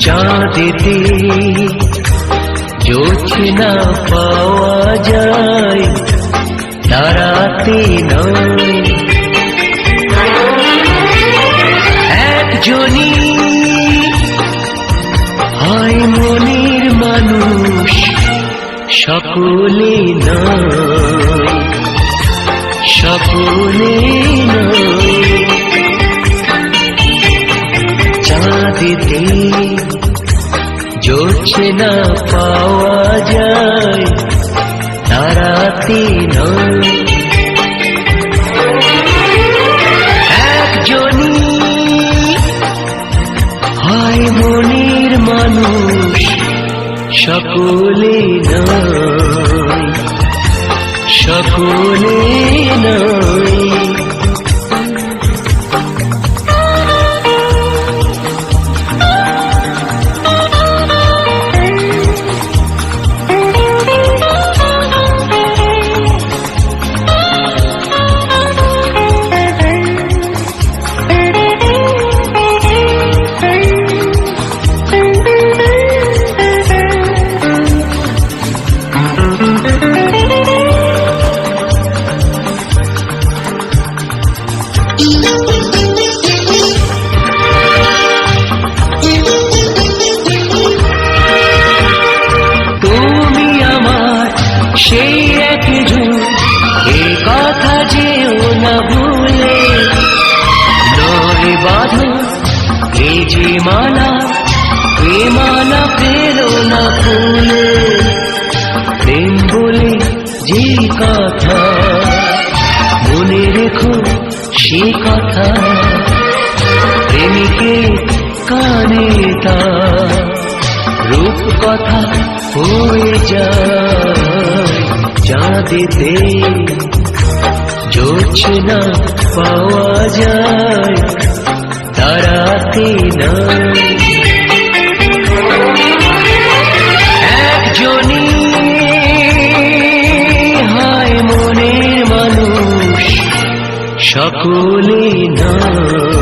চাঁদেতে জোছনা পাওয়া যায়, তারাতে নয়। একজনই হয় মনের মানুষ, সকলে নয়, সকলে নয়। চাঁদেতে জোছনা পাওয়া যায়, তারাতে নয়। একজনই হয় মনের মানুষ, সকলে নয়, সকলে নয়। তুমি আমার সেই একজন, এ কথা যেও না ভুলে। নয় বাঁধো এ যে মালা, এ মালা পেলো না ফুলে। প্রেম বলে যে কথা, মনে রেখো সে কথা। প্রেমিকে কানে তা রূপ কথা হয়ে যায়। চাঁদেতে জোছনা পাওয়া যায়, তারাতে নয়। একজনই হয় মনের মানুষ, সকলে নয়,